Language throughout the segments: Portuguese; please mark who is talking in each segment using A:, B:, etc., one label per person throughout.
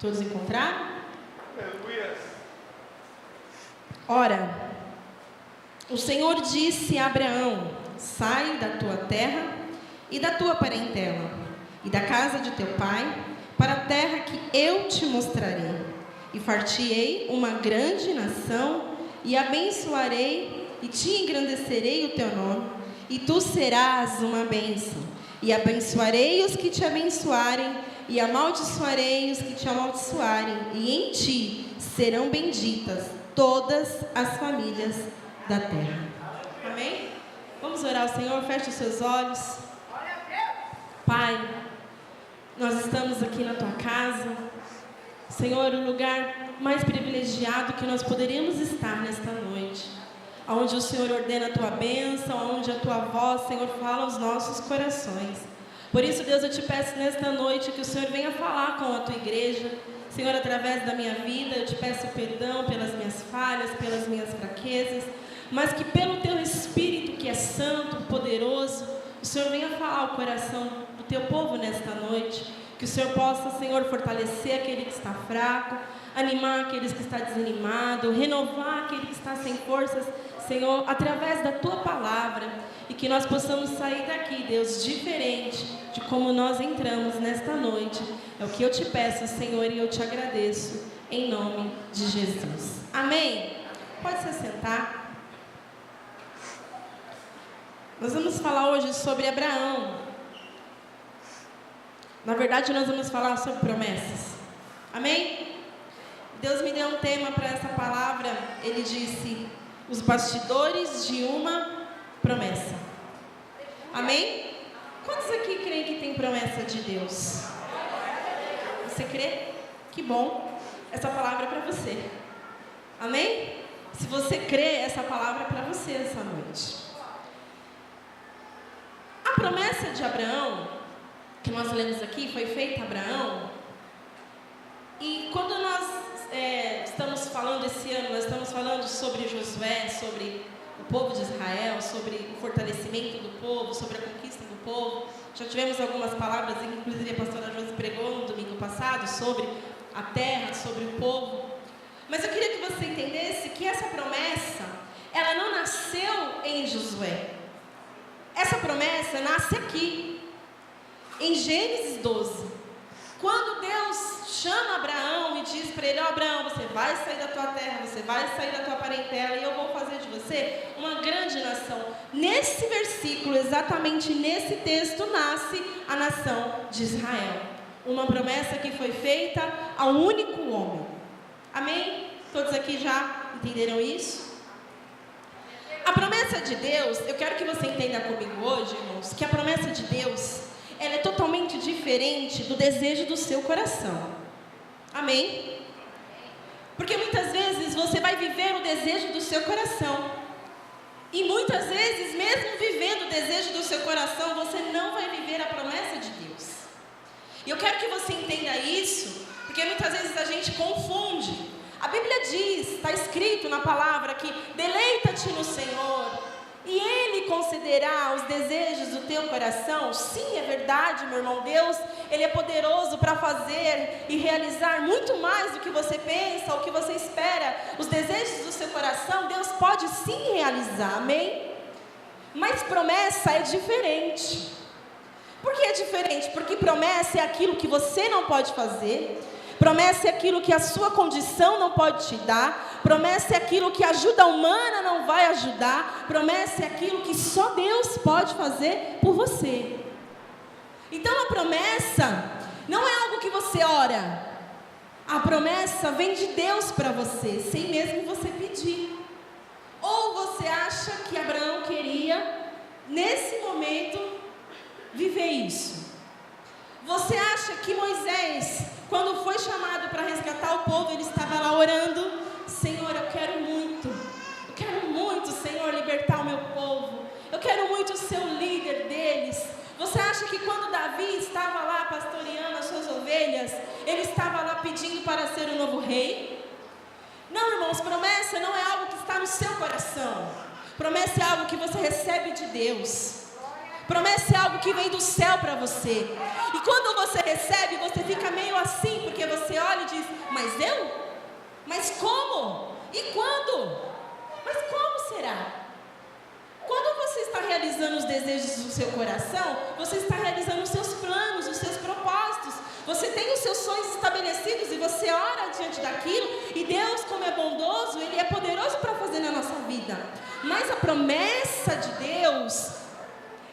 A: Todos encontraram?
B: Aleluia.
A: Ora, o Senhor disse a Abraão: sai da tua terra e da tua parentela e da casa de teu pai para a terra que eu te mostrarei, e far-te-ei uma grande nação, e abençoarei e te engrandecerei o teu nome, e tu serás uma bênção, e abençoarei os que te abençoarem, e amaldiçoarei os que te amaldiçoarem, e em ti serão benditas todas as famílias da terra. Amém? Vamos orar ao Senhor, feche os seus olhos. Pai, nós estamos aqui na tua casa, Senhor, o lugar mais privilegiado que nós poderíamos estar nesta noite, onde o Senhor ordena a tua bênção, onde a tua voz, Senhor, fala aos nossos corações. Por isso, Deus, eu te peço nesta noite que o Senhor venha falar com a tua igreja, Senhor, através da minha vida. Eu te peço perdão pelas minhas falhas, pelas minhas fraquezas, mas que pelo teu Espírito, que é santo, poderoso, o Senhor venha falar ao coração do teu povo nesta noite, que o Senhor possa, Senhor, fortalecer aquele que está fraco, animar aqueles que está desanimado, renovar aquele que está sem forças, Senhor, através da tua palavra, e que nós possamos sair daqui, Deus, diferente de como nós entramos nesta noite. É o que eu te peço, Senhor, e eu te agradeço, em nome de Jesus. Amém? Pode se sentar. Nós vamos falar hoje sobre Abraão. Na verdade, nós vamos falar sobre promessas. Amém? Deus me deu um tema para essa palavra. Ele disse: os bastidores de uma promessa. Amém? Quantos aqui creem que tem promessa de Deus? Você crê? Que bom. Essa palavra é para você. Amém? Se você crê, essa palavra é para você essa noite. A promessa de Abraão, que nós lemos aqui, foi feita a Abraão. E quando nós estamos falando esse ano, nós estamos falando sobre Josué, sobre o povo de Israel, sobre o fortalecimento do povo, sobre a conquista do povo. Já tivemos algumas palavras, inclusive a pastora Josi pregou no domingo passado, sobre a terra, sobre o povo. Mas eu queria que você entendesse que essa promessa, ela não nasceu em Josué. Essa promessa nasce aqui, em Gênesis 12. Quando Deus chama Abraão e diz para ele: ó, Abraão, você vai sair da tua terra, você vai sair da tua parentela, e eu vou fazer de você uma grande nação. Nesse versículo, exatamente nesse texto, nasce a nação de Israel. Uma promessa que foi feita ao único homem. Amém? Todos aqui já entenderam isso? A promessa de Deus, eu quero que você entenda comigo hoje, irmãos, que a promessa de Deus, ela é totalmente diferente do desejo do seu coração. Amém? Porque muitas vezes você vai viver o desejo do seu coração. E muitas vezes, mesmo vivendo o desejo do seu coração, você não vai viver a promessa de Deus. E eu quero que você entenda isso, porque muitas vezes a gente confunde. A Bíblia diz, está escrito na palavra que deleita-te no Senhor, e Ele concederá os desejos do teu coração. Sim, é verdade, meu irmão. Deus, Ele é poderoso para fazer e realizar muito mais do que você pensa, ou que você espera. Os desejos do seu coração, Deus pode sim realizar, amém? Mas promessa é diferente. Por que é diferente? Porque promessa é aquilo que você não pode fazer. Promessa é aquilo que a sua condição não pode te dar. Promessa é aquilo que a ajuda humana não vai ajudar. Promessa é aquilo que só Deus pode fazer por você. Então a promessa não é algo que você ora. A promessa vem de Deus para você, sem mesmo você pedir. Ou você acha que Abraão queria, nesse momento, viver isso? Você acha que Moisés, quando foi chamado para resgatar o povo, ele estava lá orando: Senhor, eu quero muito, Senhor, libertar o meu povo. Eu quero muito ser o líder deles. Você acha que quando Davi estava lá pastoreando as suas ovelhas, ele estava lá pedindo para ser o novo rei? Não, irmãos, promessa não é algo que está no seu coração. Promessa é algo que você recebe de Deus. Promessa é algo que vem do céu para você. E quando você recebe, você fica meio assim, porque você olha e diz: Mas eu? Mas como? E quando? Mas como será? Quando você está realizando os desejos do seu coração, você está realizando os seus planos, os seus propósitos. Você tem os seus sonhos estabelecidos e você ora diante daquilo. E Deus, como é bondoso, Ele é poderoso para fazer na nossa vida. Mas a promessa de Deus,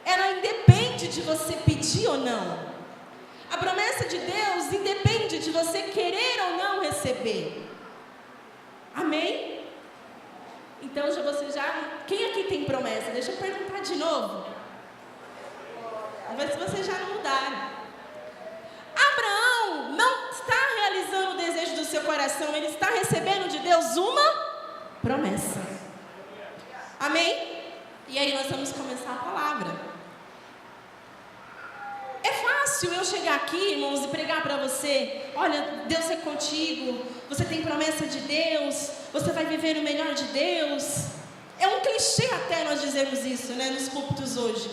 A: ela independe de você pedir ou não. A promessa de Deus independe de você querer ou não receber. Amém? Então quem aqui tem promessa? Deixa eu perguntar de novo. Vamos ver se vocês já não mudaram. Abraão não está realizando o desejo do seu coração, ele está recebendo de Deus uma promessa. Amém? E aí nós vamos começar a palavra. É fácil eu chegar aqui, irmãos, e pregar para você: olha, Deus é contigo, você tem promessa de Deus, você vai viver o melhor de Deus. É um clichê até nós dizermos isso, né, nos púlpitos hoje.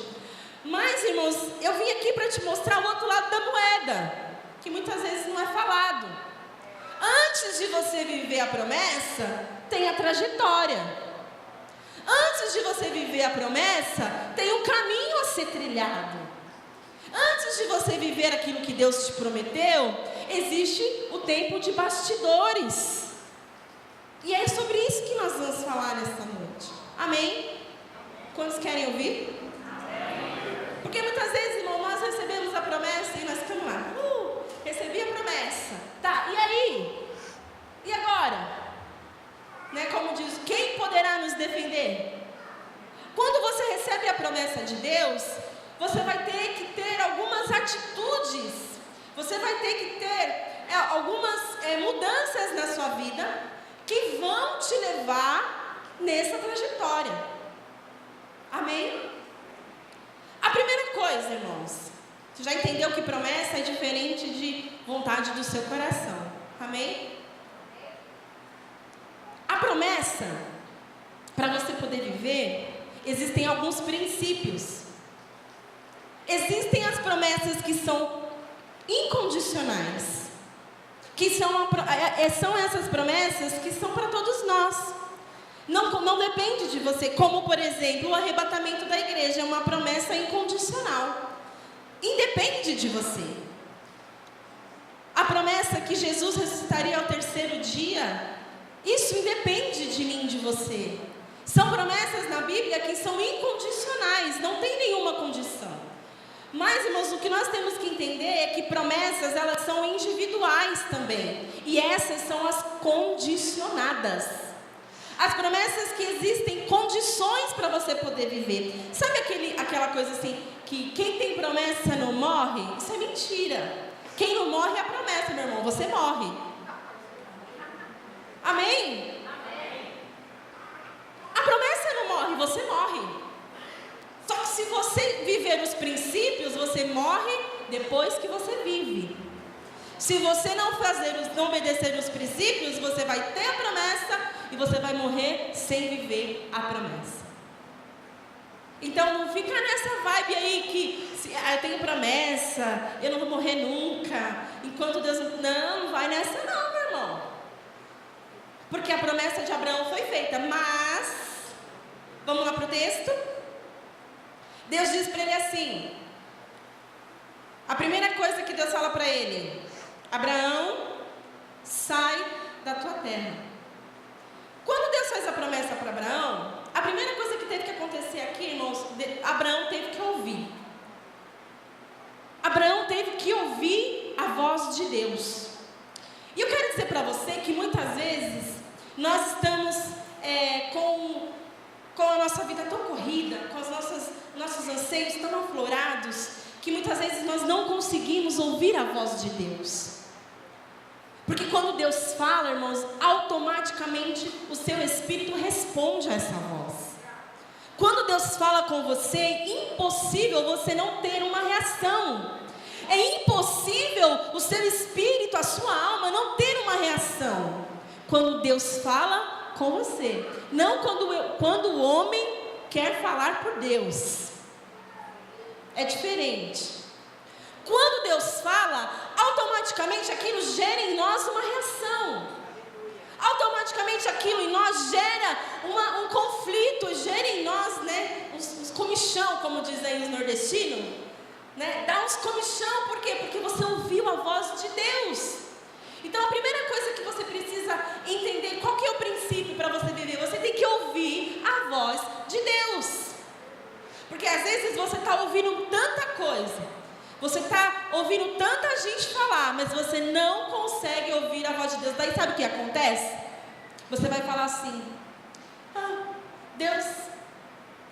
A: Mas, irmãos, eu vim aqui para te mostrar o outro lado da moeda, que muitas vezes não é falado. Antes de você viver a promessa, tem a trajetória. Antes de você viver a promessa, tem um caminho a ser trilhado. Antes de você viver aquilo que Deus te prometeu, existe o tempo de bastidores. E é sobre isso que nós vamos falar nesta noite. Amém? Quantos querem ouvir? Porque muitas vezes, irmão, nós recebemos a promessa e nós ficamos lá. Recebi a promessa. Tá, e aí? E agora? Né, como diz, quem poderá nos defender? Quando você recebe a promessa de Deus, você vai ter que ter algumas atitudes. Você vai ter que ter algumas mudanças na sua vida que vão te levar nessa trajetória. Amém? A primeira coisa, irmãos, você já entendeu que promessa é diferente de vontade do seu coração. Amém? A promessa, para você poder viver, existem alguns princípios. Existem as promessas que são incondicionais, que são essas promessas que são para todos nós. Não depende de você, como por exemplo o arrebatamento da igreja, é uma promessa incondicional, independe de você. A promessa que Jesus ressuscitaria ao terceiro dia, isso independe de mim, de você. São promessas na Bíblia que são incondicionais, não tem nenhuma condição. Mas, irmãos, o que nós temos que entender é que promessas, elas são individuais também, e essas são as condicionadas. As promessas que existem condições para você poder viver. Sabe aquela coisa assim, que quem tem promessa não morre? Isso é mentira. Quem não morre é a promessa, meu irmão, você morre. Amém? A promessa não morre, você morre. Só que se você viver os princípios, você morre depois que você vive. Se você não obedecer os princípios, você vai ter a promessa e você vai morrer sem viver a promessa. Então não fica nessa vibe aí que eu tenho promessa, eu não vou morrer nunca, enquanto Deus... Não vai nessa não, meu irmão. Porque a promessa de Abraão foi feita, mas... Vamos lá para o texto? Deus diz para ele assim, a primeira coisa que Deus fala para ele: Abraão, sai da tua terra. Quando Deus faz a promessa para Abraão, a primeira coisa que teve que acontecer aqui, irmãos, Abraão teve que ouvir. Abraão teve que ouvir a voz de Deus. E eu quero dizer para você que muitas vezes nós estamos com a nossa vida tão corrida, com os nossos anseios tão aflorados, que muitas vezes nós não conseguimos ouvir a voz de Deus. Porque quando Deus fala, irmãos, automaticamente o seu espírito responde a essa voz. Quando Deus fala com você, é impossível você não ter uma reação. É impossível o seu espírito, a sua alma não ter uma reação. Quando Deus fala com você. Não quando o homem quer falar por Deus. É diferente. Quando Deus fala, automaticamente aquilo gera em nós uma reação. comichão, como dizem os nordestinos, né? Dá uns comichão, por quê? Porque você ouviu a voz de Deus. Então a primeira coisa que você precisa entender, qual que é o princípio para você viver? Você tem que ouvir a voz de Deus. Porque às vezes você está ouvindo tanta coisa, você está ouvindo tanta gente falar, mas você não consegue ouvir a voz de Deus. Daí sabe o que acontece? Você vai falar assim: Deus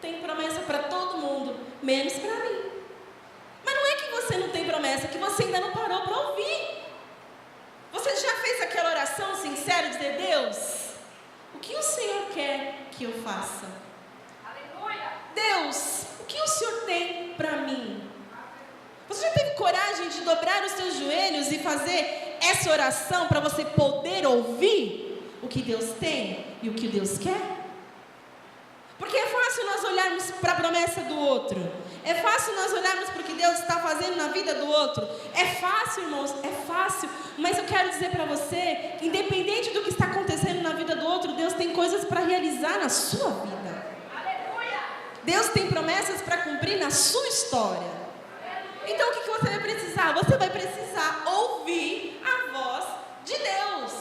A: tem promessa para todo mundo, menos para mim. Mas não é que você não tem promessa, é que você ainda não parou para ouvir. Você já fez aquela oração sincera de dizer: Deus, o que o Senhor quer que eu faça? Aleluia! Deus, o que o Senhor tem para mim? Você já teve coragem de dobrar os seus joelhos e fazer essa oração para você poder ouvir o que Deus tem e o que Deus quer? Porque é fácil nós olharmos para a promessa do outro. É fácil nós olharmos para o que Deus está fazendo na vida do outro. É fácil, irmãos, é fácil. Mas eu quero dizer para você, independente do que está acontecendo na vida do outro, Deus tem coisas para realizar na sua vida. Deus tem promessas para cumprir na sua história. Então o que você vai precisar? Você vai precisar ouvir a voz de Deus.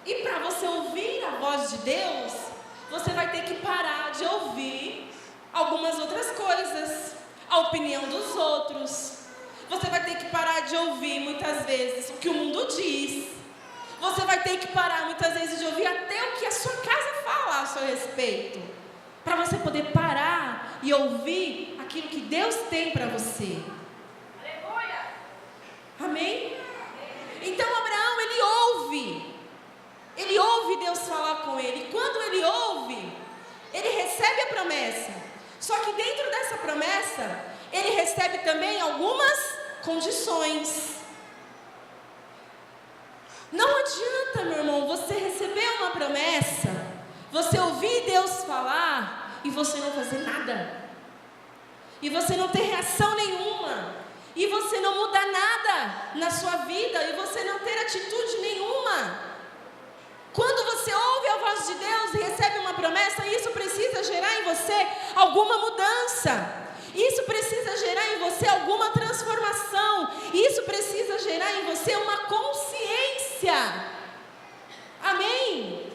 A: E para você ouvir a voz de Deus, você vai ter que parar de ouvir algumas outras coisas, a opinião dos outros. Você vai ter que parar de ouvir muitas vezes o que o mundo diz. Você vai ter que parar muitas vezes de ouvir até o que a sua casa fala a seu respeito, para você poder parar e ouvir aquilo que Deus tem para você. Aleluia! Amém? Então Abraão, ele ouve Deus falar com ele. E quando ele ouve, ele recebe a promessa. Só que dentro dessa promessa, ele recebe também algumas condições. Não adianta, meu irmão, você receber uma promessa, você ouvir Deus falar e você não fazer nada. E você não ter reação nenhuma. E você não mudar nada na sua vida. E você não ter atitude nenhuma. Quando você ouve a voz de Deus e recebe uma promessa, isso precisa gerar em você alguma mudança. Isso precisa gerar em você alguma transformação. Isso precisa gerar em você uma consciência. Amém?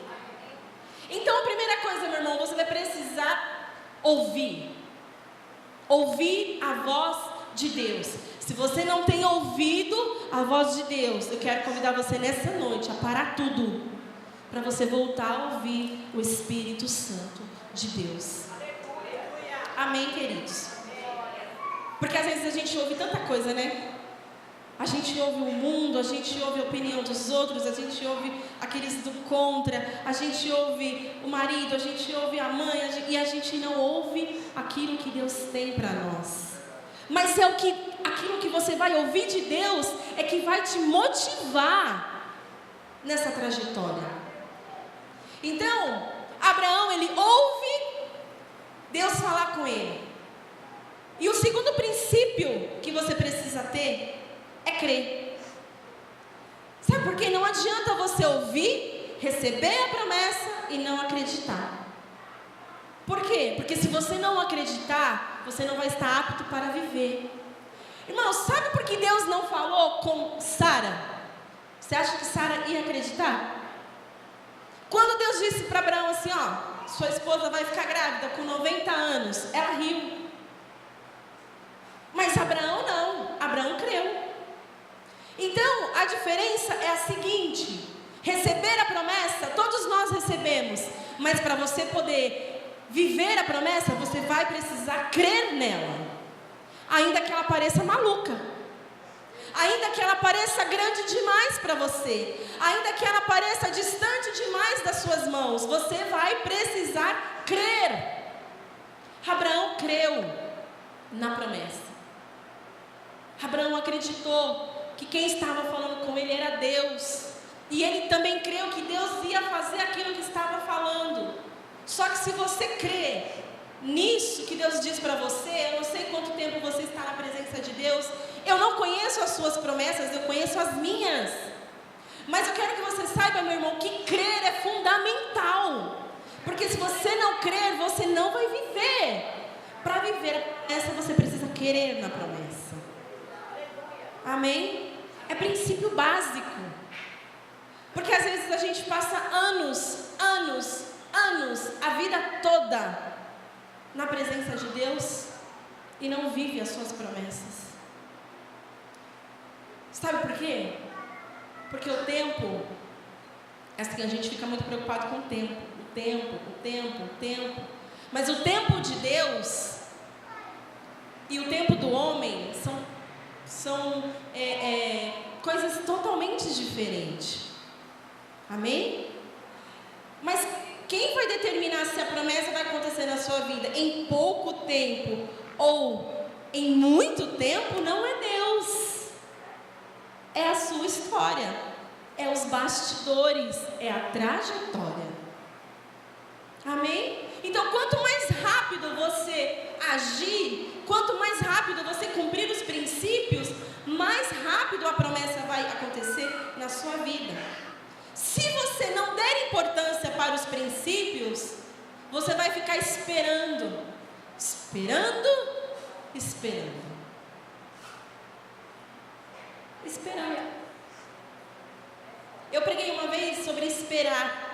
A: Então a primeira coisa, meu irmão, você vai precisar ouvir. Ouvir a voz de Deus. Se você não tem ouvido a voz de Deus, eu quero convidar você nessa noite a parar tudo, para você voltar a ouvir o Espírito Santo de Deus. Amém, queridos? Porque às vezes a gente ouve tanta coisa, né? A gente ouve o mundo, a gente ouve a opinião dos outros, a gente ouve aqueles do contra, a gente ouve o marido, a gente ouve a mãe, e a gente não ouve aquilo que Deus tem para nós. Mas é aquilo que você vai ouvir de Deus é que vai te motivar nessa trajetória. Então, Abraão, ele ouve Deus falar com ele. E o segundo princípio que você precisa ter é crer. Sabe por quê? Não adianta você ouvir, receber a promessa e não acreditar. Por quê? Porque se você não acreditar, você não vai estar apto para viver. Irmão, sabe por que Deus não falou com Sara? Você acha que Sara ia acreditar? Quando Deus disse para Abraão assim, ó, sua esposa vai ficar grávida com 90 anos, ela riu. Mas Abraão não, Abraão creu. Então, a diferença é a seguinte: receber a promessa, todos nós recebemos, mas para você poder viver a promessa, você vai precisar crer nela, ainda que ela pareça maluca, ainda que ela pareça grande demais para você, ainda que ela pareça distante demais das suas mãos, você vai precisar crer. Abraão creu na promessa. Abraão acreditou que quem estava falando com ele era Deus, e ele também creu que Deus ia fazer aquilo que estava falando. Só que se você crê nisso que Deus diz para você, eu não sei quanto tempo você está na presença de Deus, eu não conheço as suas promessas, eu conheço as minhas, mas eu quero que você saiba, meu irmão, que crer é fundamental, porque se você não crer, você não vai viver. Para viver a promessa, você precisa querer na promessa. Amém? É princípio básico. Porque às vezes a gente passa anos, a vida toda na presença de Deus e não vive as suas promessas. Sabe por quê? Porque o tempo, assim, a gente fica muito preocupado com o tempo. Mas o tempo de Deus e o tempo do homem são coisas totalmente diferentes. Amém? Mas quem vai determinar se a promessa vai acontecer na sua vida em pouco tempo ou em muito tempo não é Deus. É a sua história, é os bastidores, é a trajetória. Amém? Então, quanto mais rápido você agir, quanto mais rápido você cumprir os princípios, mais rápido a promessa vai acontecer na sua vida. Se você não der importância para os princípios, você vai ficar esperando. Eu preguei uma vez sobre esperar.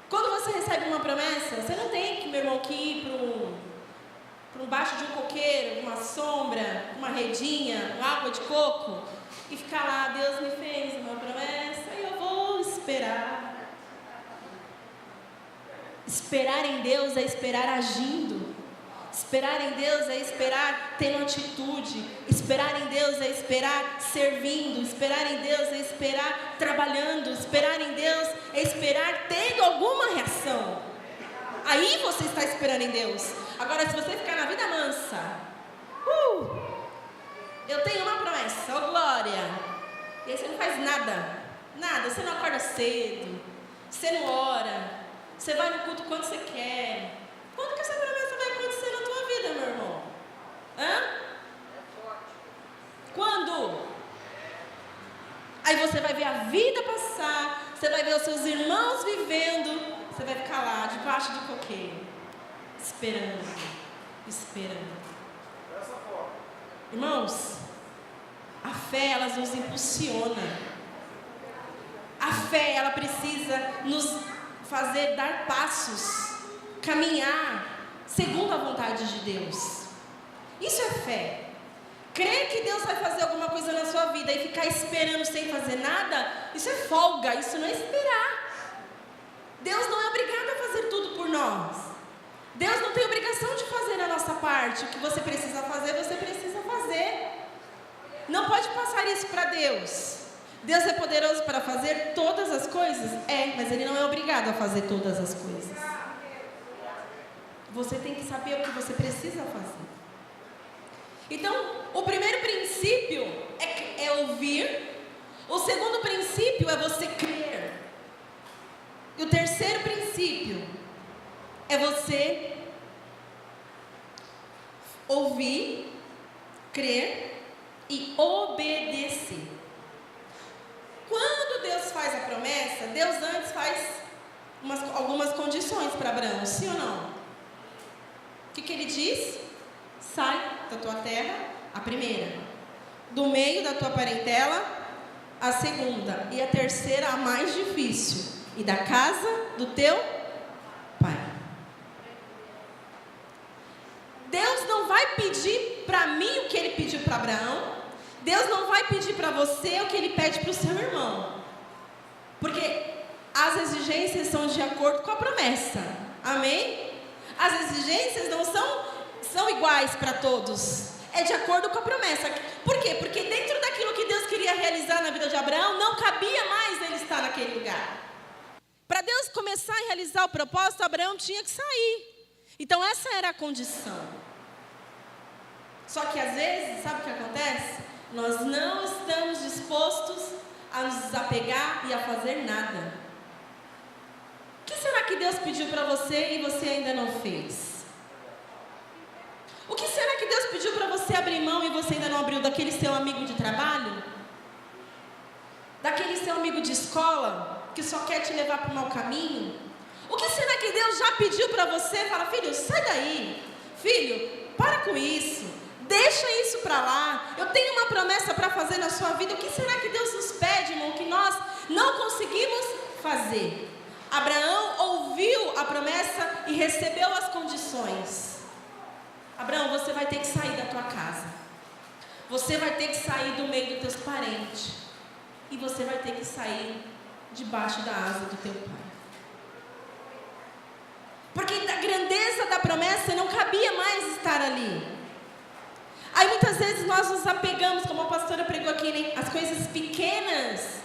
A: Quando você recebe uma promessa, você não tem que, meu irmão, que ir para baixo de um coqueiro, uma sombra, uma redinha, uma água de coco e ficar lá, Deus me fez uma promessa e eu vou esperar. Esperar em Deus é esperar agindo. Esperar em Deus é esperar tendo atitude. Esperar em Deus é esperar servindo. Esperar em Deus é esperar trabalhando. Esperar em Deus é esperar tendo alguma reação. Aí você está esperando em Deus. Agora, se você ficar na vida mansa, eu tenho uma promessa, ó glória. E aí você não faz nada. Você não acorda cedo. Você não ora. Você vai no culto quando você quer. Quando que essa promessa vai acontecer na tua vida, meu irmão? Quando? Aí você vai ver a vida passar, você vai ver os seus irmãos vivendo, você vai ficar lá, debaixo do coqueiro, esperando. Irmãos, a fé, ela nos impulsiona. A fé, ela precisa nos fazer dar passos, caminhar segundo a vontade de Deus. Isso é fé. Crer que Deus vai fazer alguma coisa na sua vida e ficar esperando sem fazer nada, isso é folga, isso não é esperar. Deus não é obrigado a fazer tudo por nós. Deus não tem obrigação de fazer a nossa parte. O que você precisa fazer, você precisa fazer. Não pode passar isso para Deus. Deus é poderoso para fazer todas as coisas? É, mas Ele não é obrigado a fazer todas as coisas. Você tem que saber o que você precisa fazer. Então, o primeiro princípio é ouvir. O segundo princípio é você crer. E o terceiro princípio é você ouvir, crer e obedecer. Quando Deus faz a promessa, Deus antes faz algumas condições para Abraão, sim ou não? O que Ele diz? Sai da tua terra, a primeira. Do meio da tua parentela, a segunda. E a terceira, a mais difícil. E da casa do teu pai. Deus não vai pedir para mim o que Ele pediu para Abraão. Deus não vai pedir para você o que Ele pede para o seu irmão. Porque as exigências são de acordo com a promessa. Amém? As exigências não são iguais para todos. É de acordo com a promessa. Por quê? Porque dentro daquilo que Deus queria realizar na vida de Abraão, não cabia mais ele estar naquele lugar. Para Deus começar a realizar o propósito, Abraão tinha que sair. Então essa era a condição. Só que às vezes, sabe o que acontece? Nós não estamos dispostos a nos desapegar e a fazer nada. O que será que Deus pediu para você e você ainda não fez? O que será que Deus pediu para você abrir mão e você ainda não abriu? Daquele seu amigo de trabalho? Daquele seu amigo de escola que só quer te levar para o mau caminho? O que será que Deus já pediu para você? Fala, filho, sai daí. Filho, para com isso. Deixa isso para lá. Eu tenho uma promessa para fazer na sua vida. O que será que Deus nos pede, irmão, que nós não conseguimos fazer? Abraão ouviu a promessa e recebeu as condições. Abraão, você vai ter que sair da tua casa. Você vai ter que sair do meio dos teus parentes. E você vai ter que sair debaixo da asa do teu pai. Porque da grandeza da promessa não cabia mais estar ali. Aí muitas vezes nós nos apegamos, como a pastora pregou aqui, né, as coisas pequenas.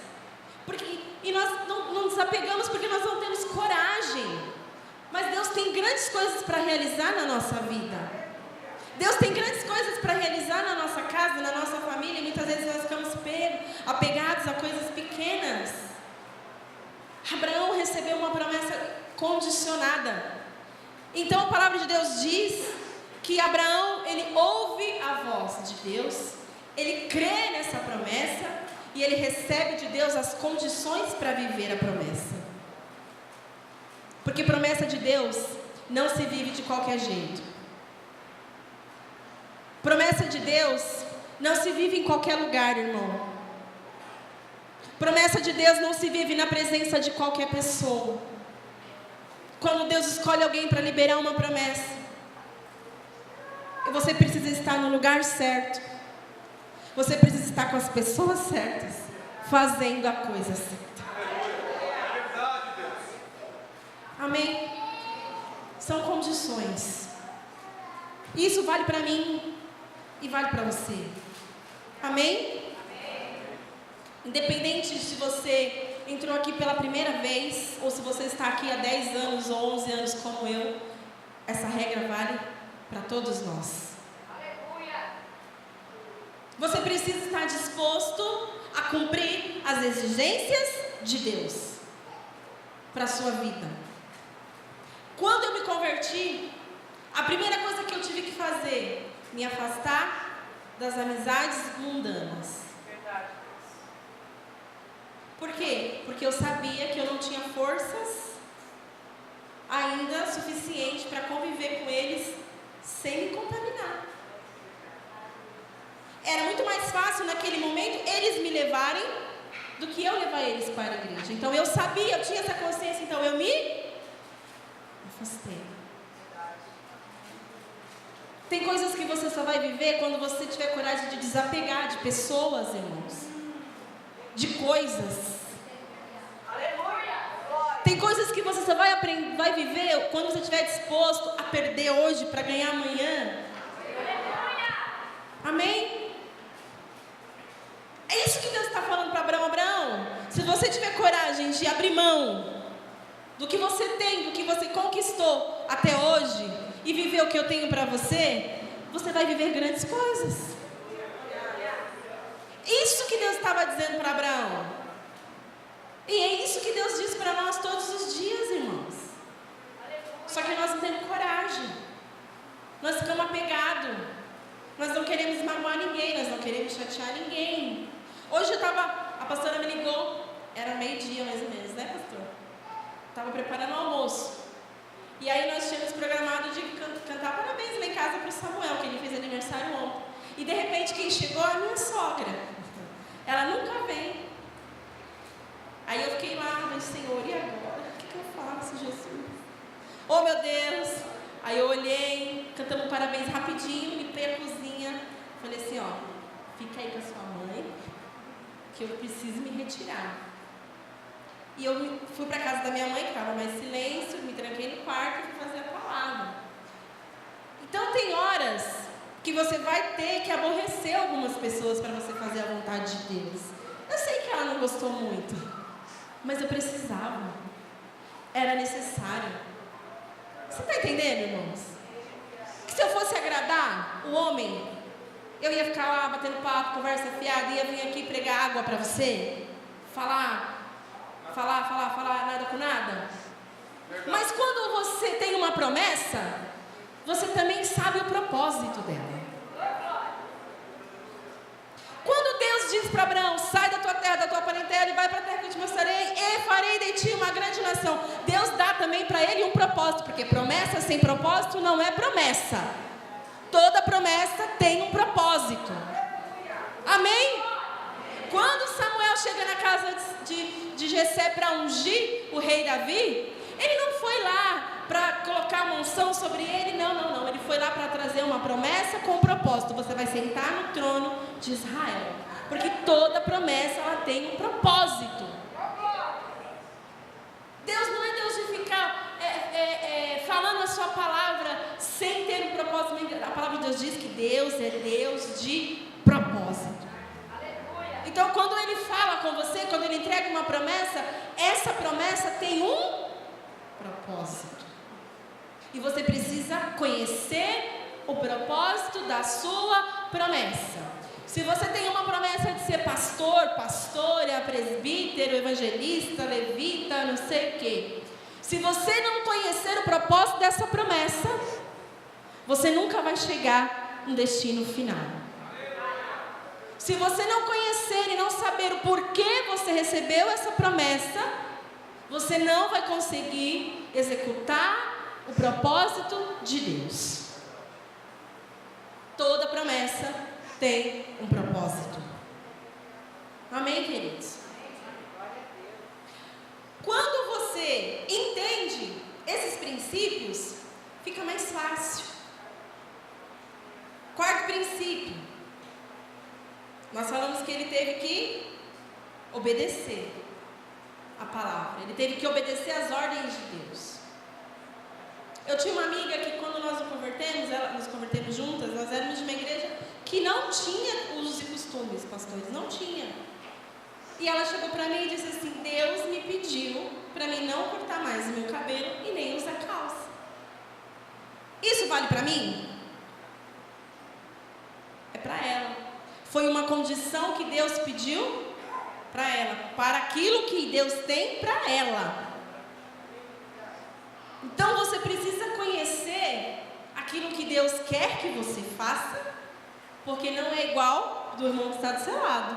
A: E nós não nos apegamos porque nós não temos coragem. Mas Deus tem grandes coisas para realizar na nossa vida. Deus tem grandes coisas para realizar na nossa casa, na nossa família. E muitas vezes nós ficamos apegados a coisas pequenas. Abraão recebeu uma promessa condicionada. Então a palavra de Deus diz que Abraão, ele ouve a voz de Deus, ele crê nessa promessa e ele recebe de Deus as condições para viver a promessa. Porque promessa de Deus não se vive de qualquer jeito. Promessa de Deus não se vive em qualquer lugar, irmão. Promessa de Deus não se vive na presença de qualquer pessoa. Quando Deus escolhe alguém para liberar uma promessa, você precisa estar no lugar certo. Você precisa estar com as pessoas certas, fazendo a coisa certa. Amém? São condições. Isso vale para mim e vale para você. Amém? Independente se você entrou aqui pela primeira vez, ou se você está aqui há 10 anos ou 11 anos como eu, essa regra vale para todos nós. Você precisa estar disposto a cumprir as exigências de Deus para a sua vida. Quando eu me converti, a primeira coisa que eu tive que fazer, me afastar das amizades mundanas. Por quê? Porque eu sabia que eu não tinha forças ainda suficiente para conviver com eles sem me contaminar. Era muito mais fácil naquele momento eles me levarem do que eu levar eles para a igreja. Então eu sabia, eu tinha essa consciência, então eu me afastei. Tem coisas que você só vai viver quando você tiver coragem de desapegar de pessoas, irmãos. De coisas. Tem coisas que você só vai viver quando você estiver disposto a perder hoje para ganhar amanhã. Amém? É isso que Deus está falando para Abraão. Abraão, se você tiver coragem de abrir mão do que você tem, do que você conquistou até hoje e viver o que eu tenho para você, você vai viver grandes coisas. Isso que Deus estava dizendo para Abraão. E é isso que Deus diz para nós todos os dias, irmãos. Só que nós não temos coragem. Nós ficamos apegados. Nós não queremos magoar ninguém, nós não queremos chatear ninguém. Hoje a pastora me ligou, era meio-dia mais ou menos, né, pastor? Estava preparando o almoço. E aí nós tínhamos programado de cantar parabéns lá em casa para o Samuel, que ele fez aniversário ontem. E de repente quem chegou é a minha sogra. Ela nunca vem. Aí eu fiquei lá, mas Senhor, e agora? O que eu faço, Jesus? Oh meu Deus! Aí eu olhei, cantamos parabéns rapidinho, limpei a cozinha. Falei assim, ó, fica aí com a sua mãe, que eu preciso me retirar. E eu fui para casa da minha mãe, que estava mais silêncio, me tranquei no quarto e fui fazer a palavra. Então tem horas que você vai ter que aborrecer algumas pessoas para você fazer a vontade de Deus. Eu sei que ela não gostou muito, mas eu precisava. Era necessário. Você está entendendo, irmãos? Que se eu fosse agradar o homem, eu ia ficar lá batendo papo, conversa fiada, ia vir aqui pregar água para você, falar nada com nada. Mas quando você tem uma promessa, você também sabe o propósito dela. Quando Deus diz para Abraão, sai da tua terra, da tua parentela e vai para a terra que eu te mostrarei, e farei de ti uma grande nação. Deus dá também também para ele um propósito, porque promessa sem propósito não é promessa. Toda promessa tem um propósito. Amém? Quando Samuel chega na casa de Jessé para ungir o rei Davi, ele não foi lá para colocar uma unção sobre ele, não. Ele foi lá para trazer uma promessa com um propósito. Você vai sentar no trono de Israel. Porque toda promessa, ela tem um propósito. Deus não é Deus de ficar falando a sua palavra sem ter um propósito. A palavra de Deus diz que Deus é Deus de propósito. Então, quando Ele fala com você, quando Ele entrega uma promessa, essa promessa tem um propósito. E você precisa conhecer o propósito da sua promessa. Se você tem uma promessa de ser pastor, pastora, presbítero, evangelista, levita, não sei o quê. Se você não conhecer o propósito dessa promessa, você nunca vai chegar no destino final. Se você não conhecer e não saber o porquê você recebeu essa promessa, você não vai conseguir executar o propósito de Deus. Toda promessa tem um propósito. Amém, queridos? Quando você entende esses princípios, fica mais fácil. Quarto princípio. Nós falamos que ele teve que obedecer a palavra. Ele teve que obedecer às ordens de Deus. Eu tinha uma amiga que quando nós nos convertemos juntas, nós éramos de uma igreja que não tinha usos e costumes, pastores, não tinha. E ela chegou para mim e disse assim: Deus me pediu para mim não cortar mais o meu cabelo e nem usar calça. Isso vale para mim? É para ela. Foi uma condição que Deus pediu para ela, para aquilo que Deus tem para ela. Então você precisa conhecer aquilo que Deus quer que você faça, porque não é igual do irmão que está do seu lado.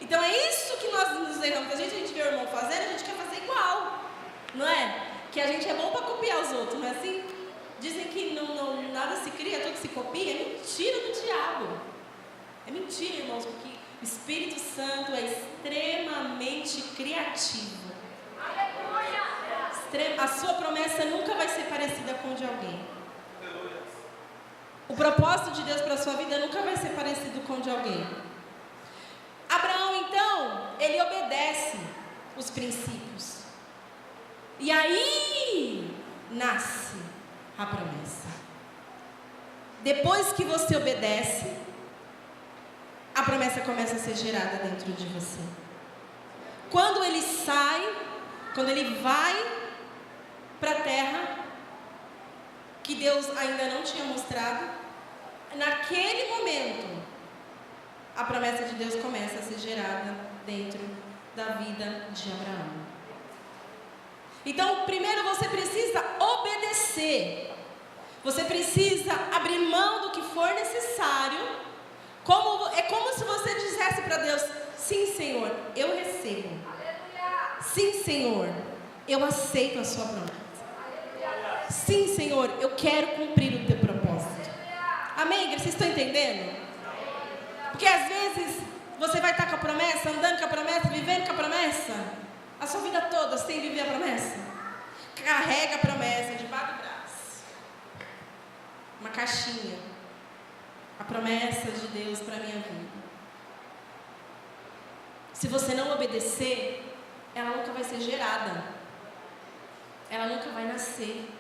A: Então é isso que nós nos erramos. A gente vê o irmão fazendo, a gente quer fazer igual, não é? Que a gente é bom para copiar os outros, não é assim? Dizem que nada se cria, tudo se copia. É mentira do diabo. É mentira, irmãos, porque o Espírito Santo é extremamente criativo. A sua promessa nunca vai ser parecida com a de alguém. O propósito de Deus para a sua vida nunca vai ser parecido com o de alguém. Abraão, então, ele obedece os princípios. E aí nasce a promessa. Depois que você obedece, a promessa começa a ser gerada dentro de você. Quando ele sai, quando ele vai para a terra que Deus ainda não tinha mostrado, naquele momento a promessa de Deus começa a ser gerada dentro da vida de Abraão. Então, primeiro você precisa obedecer. Você precisa abrir mão do que for necessário. É como se você dissesse para Deus: sim, Senhor, eu recebo. Sim, Senhor, eu aceito a sua promessa. Sim, Senhor, eu quero cumprir o teu propósito. Amém, igreja? Vocês estão entendendo? Porque às vezes você vai estar com a promessa, andando com a promessa, vivendo com a promessa, a sua vida toda sem viver a promessa. Carrega a promessa debaixo do braço, uma caixinha, a promessa de Deus para a minha vida. Se você não obedecer, ela nunca vai ser gerada, ela nunca vai nascer.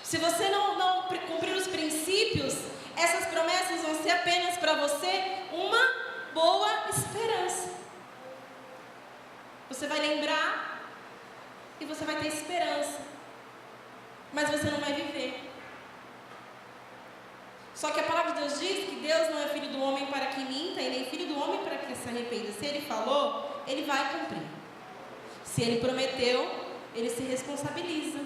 A: Se você não cumprir os princípios, essas promessas vão ser apenas para você uma boa esperança. Você vai lembrar e você vai ter esperança, mas você não vai viver. Só que a palavra de Deus diz que Deus não é filho do homem para que minta, e nem filho do homem para que se arrependa. Se Ele falou, Ele vai cumprir. Se Ele prometeu, Ele se responsabiliza.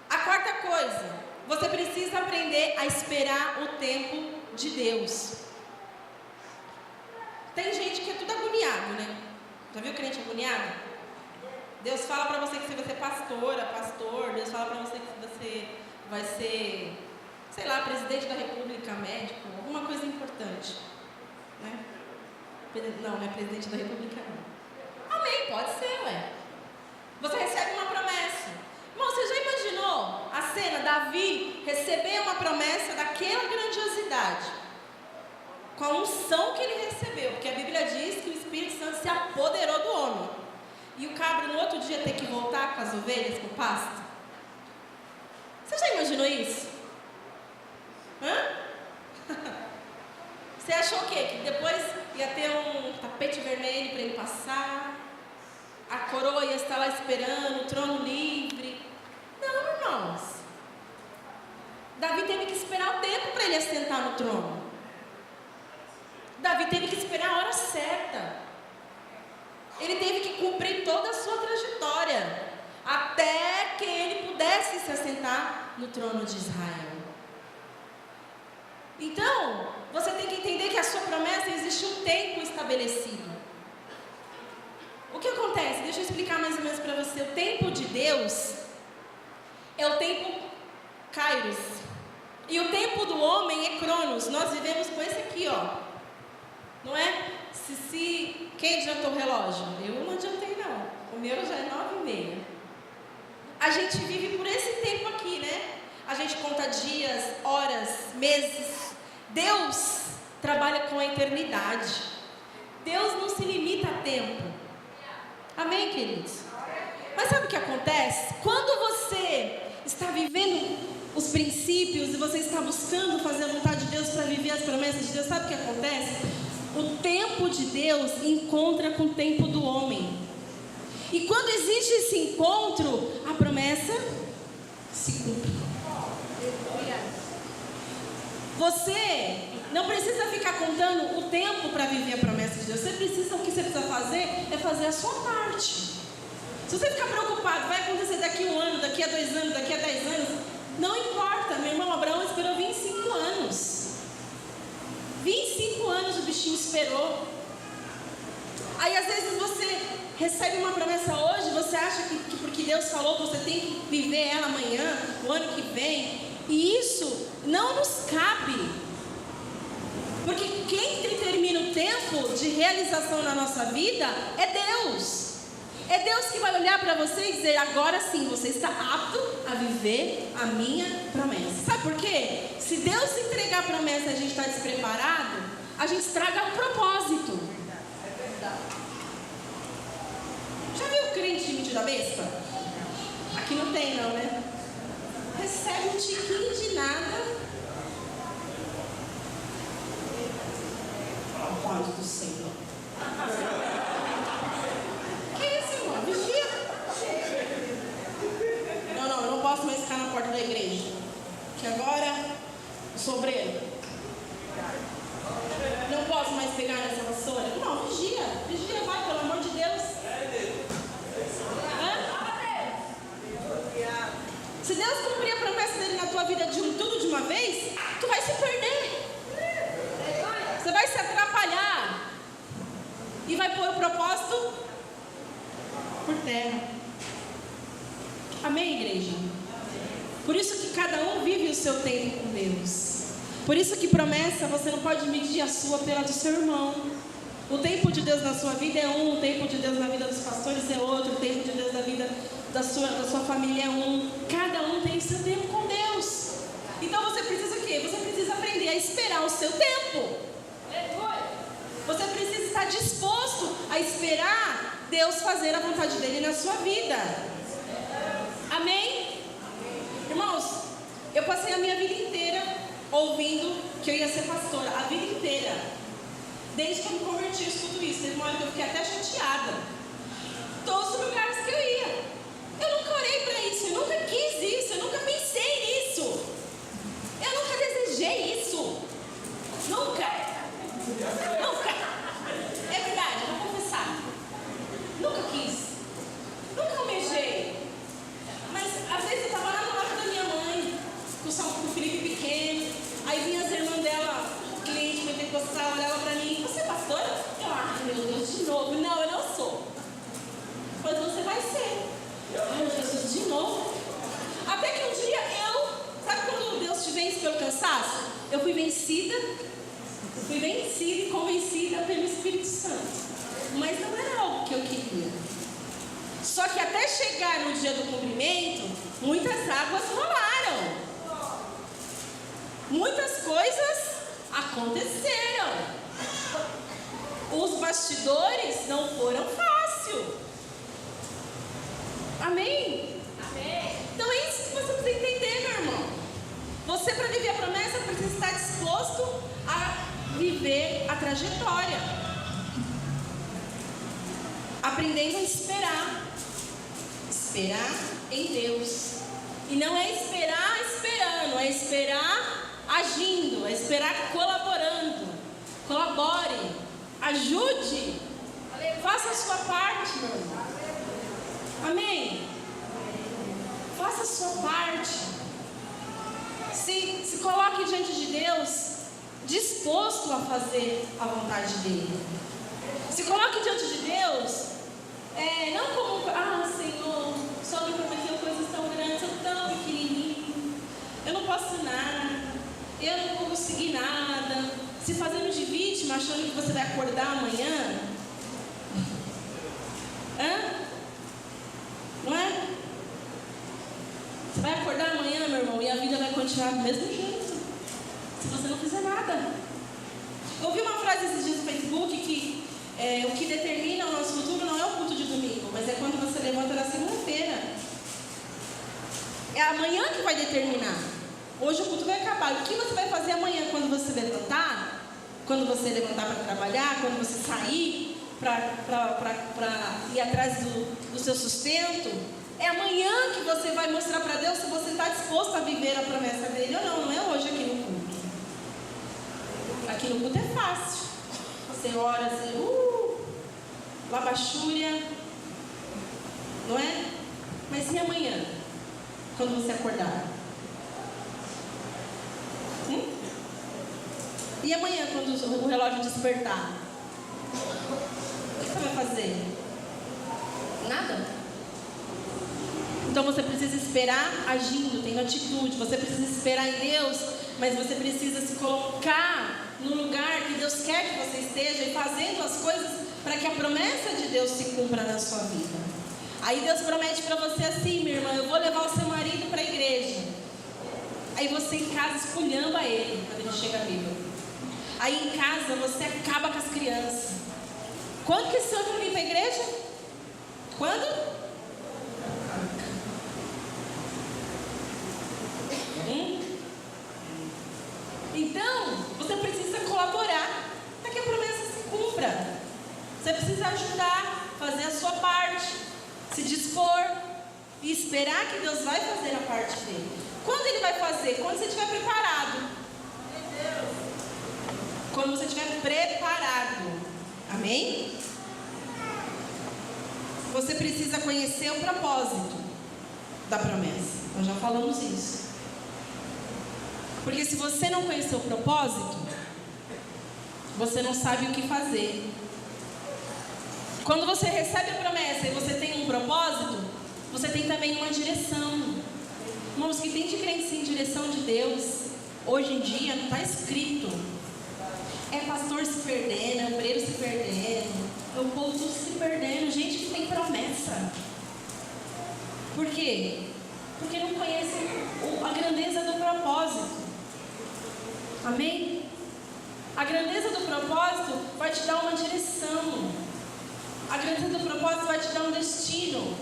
A: A quarta coisa, você precisa aprender a esperar o tempo de Deus. Tem gente que é tudo agoniado, né? Já viu crente agoniado? Deus fala para você que você vai ser pastora, pastor. Deus fala para você que você vai ser, sei lá, presidente da república, médico, alguma coisa importante, né? Não, não é presidente da república, não. Amém, pode ser, ué. Você recebe uma promessa. Irmão, você já imaginou a cena, Davi receber uma promessa daquela grandiosidade, com a unção que ele recebeu, porque a Bíblia diz que o Espírito Santo se apoderou do homem, e o cabra no outro dia ter que voltar com as ovelhas para o pasto? Você já imaginou isso? Você achou o quê? Que depois ia ter um tapete vermelho para ele passar, a coroa ia estar lá esperando, o trono livre? Não, irmãos. Davi teve que esperar o tempo para ele assentar no trono. Davi teve que esperar a hora certa. Ele teve que cumprir toda a sua trajetória até que ele pudesse se assentar no trono de Israel. Então, você tem que entender que a sua promessa existe um tempo estabelecido. O que acontece? Deixa eu explicar mais ou menos para você. O tempo de Deus é o tempo Kairos. E o tempo do homem é Cronos. Nós vivemos com esse aqui, ó. Não é? Quem adiantou o relógio? Eu não adiantei, não. O meu já é 9h30. A gente vive por esse tempo aqui, né? A gente conta dias, horas, meses. Deus trabalha com a eternidade. Deus não se limita a tempo. Amém, queridos? Mas sabe o que acontece? Quando você está vivendo os princípios e você está buscando fazer a vontade de Deus para viver as promessas de Deus, sabe o que acontece? O tempo de Deus encontra com o tempo do homem. E quando existe esse encontro, a promessa se cumpre. Você não precisa ficar contando o tempo para viver a promessa de Deus. O que você precisa fazer é fazer a sua parte. Se você ficar preocupado, vai acontecer daqui a 1 ano, daqui a 2 anos, daqui a 10 anos, não importa. Meu irmão Abraão esperou 25 anos. 25 anos o bichinho esperou. Aí às vezes você recebe uma promessa hoje, você acha que porque Deus falou, você tem que viver ela amanhã, o ano que vem. E isso não nos cabe. Porque quem determina o tempo de realização na nossa vida é Deus. É Deus que vai olhar para você e dizer: agora sim, você está apto a viver a minha promessa. Sabe por quê? Se Deus entregar a promessa e a gente está despreparado, a gente estraga o propósito. Já viu o crente mentira besta? Aqui não tem não, né? Recebe um tiquinho de nada. Pai do Senhor. Que isso, irmão? Vigia. Não, eu não posso mais ficar na porta da igreja. Que agora, o sobreiro. Não posso mais pegar nessa vassoura. Não, vigia. Vigia, vai, pelo amor de Deus. Se Deus cumprir a promessa dele na tua vida tudo de uma vez, tu vai se perder. Você vai se atrapalhar e vai pôr o propósito por terra. Amém, igreja? Por isso que cada um vive o seu tempo com Deus. Por isso que promessa, você não pode medir a sua pela do seu irmão. O tempo de Deus na sua vida é um, o tempo de Deus na vida dos pastores é outro, o tempo de Deus na vida da sua família é um. Cada um tem o seu tempo com Deus. Então você precisa o quê? Você precisa aprender a esperar o seu tempo. Você precisa estar disposto a esperar Deus fazer a vontade dele na sua vida. Amém? Irmãos, eu passei a minha vida inteira ouvindo que eu ia ser pastora. A vida inteira. Desde que eu me converti, eu escuto isso. Teve uma hora que eu fiquei até chateada. Todos os lugares que eu ia. Eu nunca orei para isso, eu nunca quis isso, eu nunca pensei nisso. Eu nunca desejei isso. Nunca. É verdade, eu vou confessar. Nunca quis. Nunca almejei. Mas às vezes eu estava lá no lado da minha mãe, com o Felipe pequeno. Aí vinha as irmãs dela, cliente pentecostal, olhava para mim: você é pastora? Eu, meu Deus, de novo. Não, eu não sou. vencida e convencida pelo Espírito Santo. Mas não era algo que eu queria. Só que até chegar no dia do cumprimento, muitas águas rolaram. Muitas coisas aconteceram. Os bastidores não foram fáceis. Amém? Amém? Então é isso que você precisa entender, meu irmão. Você, para viver a promessa, precisa estar disposto a viver a trajetória. Aprendendo a esperar. Esperar em Deus. E não é esperar esperando, é esperar agindo, é esperar colaborando. Colabore, ajude, faça a sua parte, meu irmão. Amém? Faça a sua parte. Se coloque diante de Deus disposto a fazer a vontade dele. Se coloque diante de Deus não como, Senhor, só me prometeu coisas tão grandes, eu tão pequenininho, eu não posso nada, eu não vou conseguir nada, se fazendo de vítima, achando que você vai acordar amanhã. Não é? Você vai acordar amanhã, meu irmão, e a vida vai continuar do mesmo jeito, se você não fizer nada. Eu ouvi uma frase esses dias no Facebook que o que determina o nosso futuro não é o culto de domingo, mas é quando você levanta na segunda-feira. É amanhã que vai determinar. Hoje o culto vai acabar. O que você vai fazer amanhã quando você levantar? Quando você levantar para trabalhar? Quando você sair para ir atrás do seu sustento? É amanhã que você vai mostrar para Deus se você está disposto a viver a promessa dele ou não. Não é hoje aqui no culto. Aqui no culto é fácil. Você ora assim, labachúria, não é? Mas e amanhã? Quando você acordar? E amanhã, quando o relógio despertar? O que você vai fazer? Nada? Então você precisa esperar agindo, tendo atitude. Você precisa esperar em Deus, mas você precisa se colocar no lugar que Deus quer que você esteja e fazendo as coisas para que a promessa de Deus se cumpra na sua vida. Aí Deus promete para você assim, minha irmã, eu vou levar o seu marido para a igreja. Aí você em casa esculhamba ele quando ele chega bêbado. Aí em casa você acaba com as crianças. Quando que esse homem vai vir para a igreja? Quando? Então, você precisa colaborar para que a promessa se cumpra. Você precisa ajudar, fazer a sua parte, se dispor e esperar que Deus vai fazer a parte dele. Quando ele vai fazer? Quando você estiver preparado. Quando você estiver preparado. Amém? Você precisa conhecer o propósito da promessa. Nós já falamos isso. Porque se você não conhecer o propósito, você não sabe o que fazer. Quando você recebe a promessa e você tem um propósito, você tem também uma direção. Irmãos, que tem de crente em direção de Deus, hoje em dia não está escrito. É pastor se perdendo, é obreiro se perdendo, é o povo se perdendo, gente que tem promessa. Por quê? Porque não conhece a grandeza do propósito. Amém? A grandeza do propósito vai te dar uma direção. A grandeza do propósito vai te dar um destino.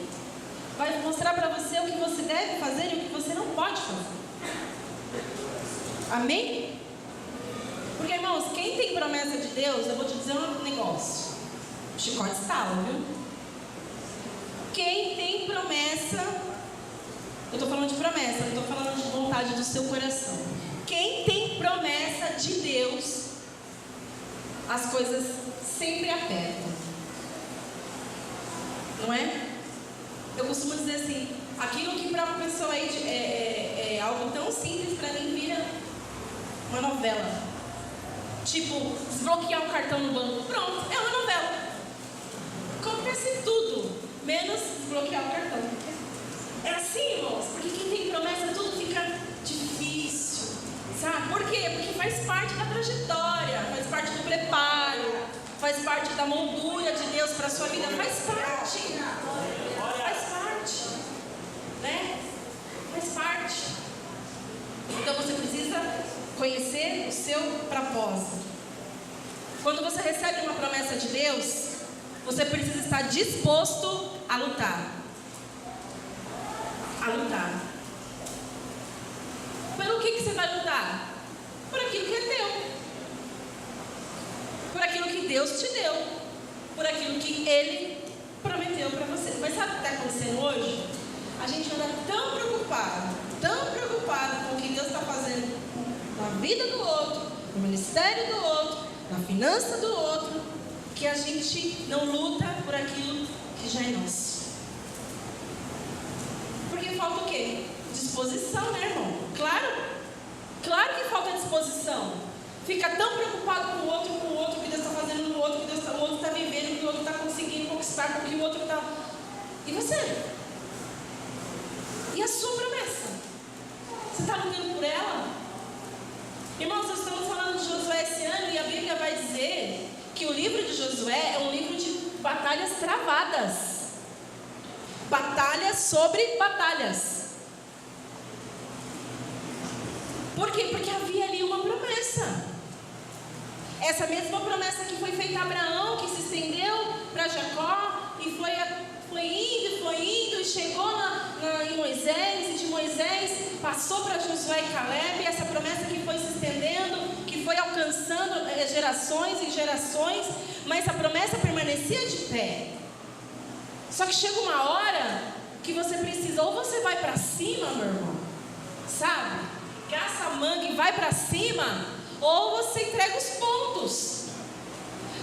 A: Vai mostrar para você o que você deve fazer e o que você não pode fazer. Amém? Porque, irmãos, quem tem promessa de Deus, eu vou te dizer um negócio. O chicote estala, viu? Quem tem promessa, eu estou falando de promessa, não estou falando de vontade do seu coração. Quem tem promessa de Deus, as coisas sempre apertam. Não é? Eu costumo dizer assim, aquilo que para uma pessoa aí é algo tão simples, para mim vira uma novela. Tipo, desbloquear o cartão no banco. Pronto, é uma novela. Acontece tudo, menos desbloquear o cartão. É assim, irmãos, porque quem tem promessa, tudo fica difícil. Sabe? Por quê? Porque faz parte da trajetória, faz parte do preparo, faz parte da moldura de Deus para a sua vida, faz parte, né? Faz parte. Então você precisa conhecer o seu propósito. Quando você recebe uma promessa de Deus, você precisa estar disposto a lutar. A lutar. Pelo que você vai lutar? Por aquilo que é teu. Por aquilo que Deus te deu. Por aquilo que Ele prometeu para você. Mas sabe o que está acontecendo hoje? A gente anda tão preocupado com o que Deus está fazendo na vida do outro, no ministério do outro, na finança do outro, que a gente não luta por aquilo que já é nosso. Porque falta o quê? Disposição, né, irmão? Claro que falta disposição. Fica tão preocupado com o outro, que Deus está fazendo no outro, que o outro está vivendo, que o outro está conseguindo conquistar, com o que o outro está... E você? E a sua promessa? Você está lutando por ela? Irmãos, nós estamos falando de Josué esse ano e a Bíblia vai dizer que o livro de Josué é um livro de batalhas travadas. Batalhas sobre batalhas. Por quê? Porque havia ali uma promessa. Essa mesma promessa que foi feita a Abraão, que se estendeu para Jacó e foi indo e chegou em Moisés, e de Moisés passou para Josué e Caleb, essa promessa que foi se estendendo, que foi alcançando gerações e gerações, mas a promessa permanecia de pé. Só que chega uma hora que você precisa, ou você vai para cima, meu irmão, sabe? Caça a manga e vai para cima, ou você entrega os pontos.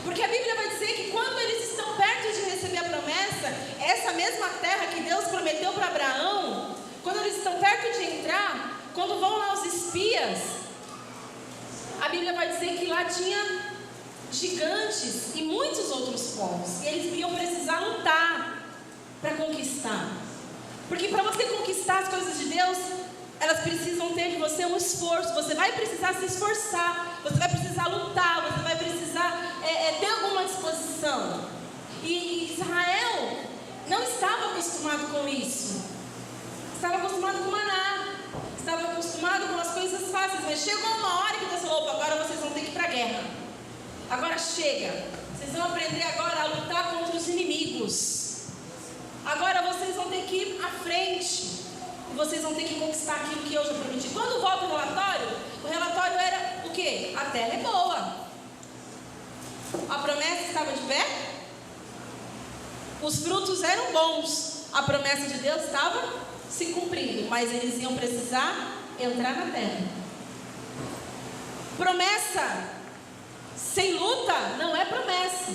A: Porque a Bíblia vai dizer que quando eles estão perto de receber a promessa, essa mesma terra que Deus prometeu para Abraão, quando eles estão perto de entrar, quando vão lá os espias, a Bíblia vai dizer que lá tinha gigantes e muitos outros povos, e eles iam precisar lutar para conquistar. Porque para você conquistar as coisas de Deus, elas precisam ter de você um esforço. Você vai precisar se esforçar, você vai precisar lutar, você vai precisar ter alguma disposição. E Israel não estava acostumado com isso. Estava acostumado com maná, estava acostumado com as coisas fáceis. Mas chegou uma hora que Deus falou: opa, agora vocês vão ter que ir para a guerra. Agora chega. Vocês vão aprender agora a lutar contra os inimigos. Agora vocês vão ter que ir à frente. E vocês vão ter que conquistar aquilo que eu já prometi. Quando volta o relatório era o quê? A terra é boa. A promessa estava de pé. Os frutos eram bons. A promessa de Deus estava se cumprindo. Mas eles iam precisar entrar na terra. Promessa sem luta não é promessa.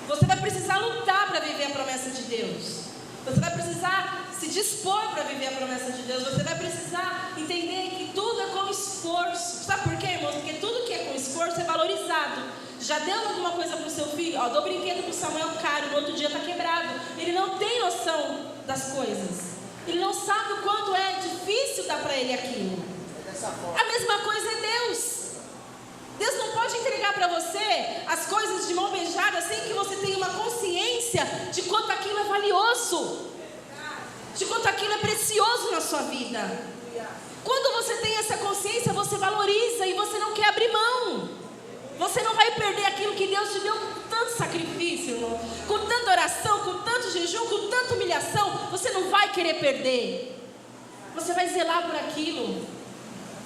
A: Você vai precisar lutar para viver a promessa de Deus. Você vai precisar se dispor para viver a promessa de Deus. Você vai precisar entender que tudo é com esforço. Sabe por quê, irmãos? Porque tudo que é com esforço é valorizado. Já deu alguma coisa para o seu filho? Ó, dou brinquedo para o Samuel caro, no outro dia está quebrado. Ele não tem noção das coisas. Ele não sabe o quanto é difícil dar para ele aquilo. A mesma coisa é Deus. Deus não pode entregar para você as coisas de mão beijada sem que você tenha uma consciência de quanto aquilo é valioso, de quanto aquilo é precioso na sua vida. Quando você tem essa consciência, você valoriza e você não quer abrir mão. Você não vai perder aquilo que Deus te deu com tanto sacrifício, irmão, com tanta oração, com tanto jejum, com tanta humilhação. Você não vai querer perder. Você vai zelar por aquilo.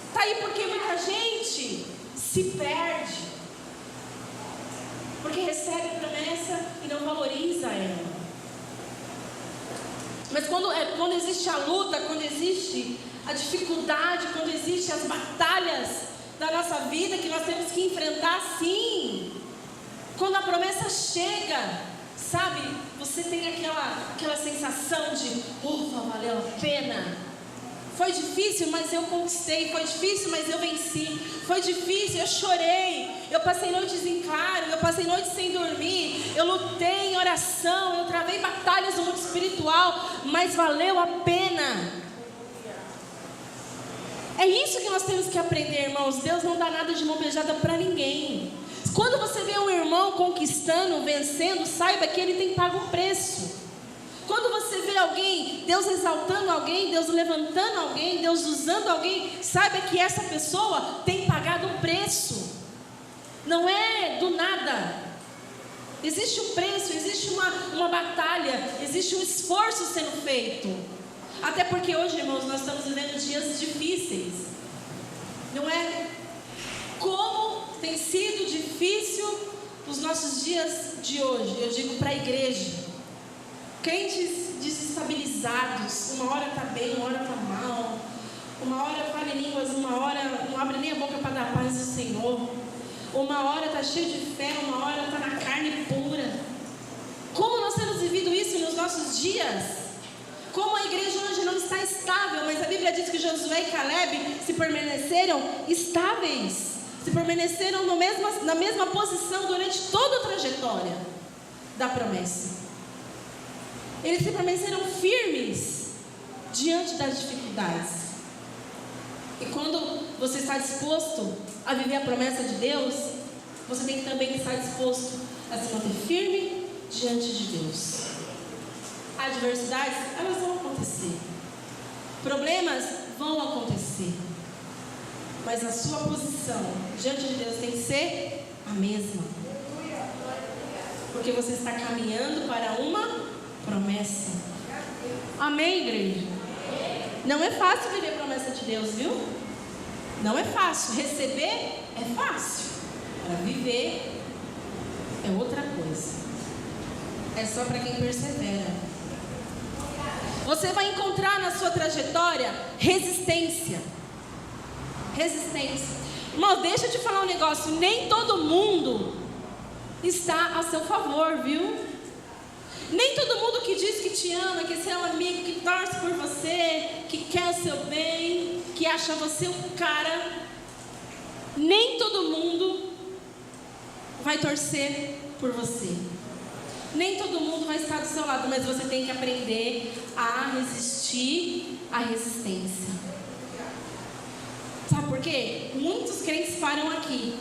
A: Está aí porque muita gente se perde, porque recebe a promessa e não valoriza ela. Mas quando existe a luta, quando existe a dificuldade, quando existem as batalhas da nossa vida que nós temos que enfrentar, sim. Quando a promessa chega, sabe, você tem aquela sensação de ufa, valeu a pena. Foi difícil, mas eu conquistei. Foi difícil, mas eu venci. Foi difícil, eu chorei. Eu passei noites em claro. Eu passei noites sem dormir. Eu lutei em oração. Eu travei batalhas no mundo espiritual. Mas valeu a pena. É isso que nós temos que aprender, irmãos. Deus não dá nada de mão beijada para ninguém. Quando você vê um irmão conquistando, vencendo, saiba que ele tem pago um preço. Quando você vê alguém, Deus exaltando alguém, Deus levantando alguém, Deus usando alguém, saiba que essa pessoa tem pagado um preço. Não é do nada. Existe um preço, existe uma batalha, existe um esforço sendo feito. Até porque hoje, irmãos, nós estamos vivendo dias difíceis. Não é? Como tem sido difícil os nossos dias de hoje. Eu digo para a igreja. Crentes desestabilizados, uma hora está bem, uma hora está mal, uma hora fala em línguas, uma hora não abre nem a boca para dar paz do Senhor, uma hora está cheio de fé, uma hora está na carne pura. Como nós temos vivido isso nos nossos dias? Como a igreja hoje não está estável, mas a Bíblia diz que Josué e Caleb se permaneceram estáveis, se permaneceram na mesma posição durante toda a trajetória da promessa. Eles se permaneceram firmes diante das dificuldades. E quando você está disposto a viver a promessa de Deus, você tem que também estar disposto a se manter firme diante de Deus. Adversidades, elas vão acontecer. Problemas vão acontecer. Mas a sua posição diante de Deus tem que ser a mesma. Porque você está caminhando para uma promessa. Amém, igreja? Não é fácil viver a promessa de Deus, viu? Não é fácil. Receber é fácil. Para viver é outra coisa. É só para quem persevera. Você vai encontrar na sua trajetória resistência. Resistência. Irmão, deixa eu te falar um negócio. Nem todo mundo está a seu favor, viu? Nem todo mundo que diz que te ama, que é seu amigo, que torce por você, que quer o seu bem, que acha você um cara, nem todo mundo vai torcer por você. Nem todo mundo vai estar do seu lado, mas você tem que aprender a resistir à resistência. Sabe por quê? Muitos crentes param aqui.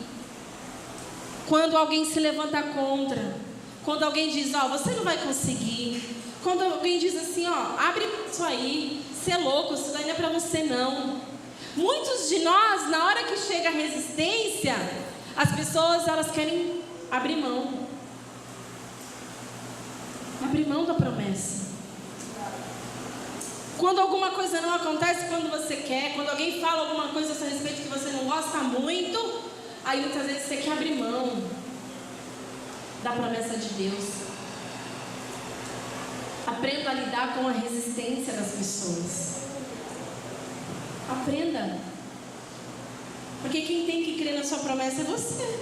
A: Quando alguém se levanta contra, quando alguém diz, você não vai conseguir. Quando alguém diz assim, abre isso aí, você é louco, isso daí não é para você não. Muitos de nós, na hora que chega a resistência, as pessoas, elas querem abrir mão. Abrir mão da promessa. Quando alguma coisa não acontece quando você quer, quando alguém fala alguma coisa a seu respeito que você não gosta muito, aí muitas vezes você quer abrir mão da promessa de Deus. Aprenda a lidar com a resistência das pessoas. Aprenda. Porque quem tem que crer na sua promessa é você.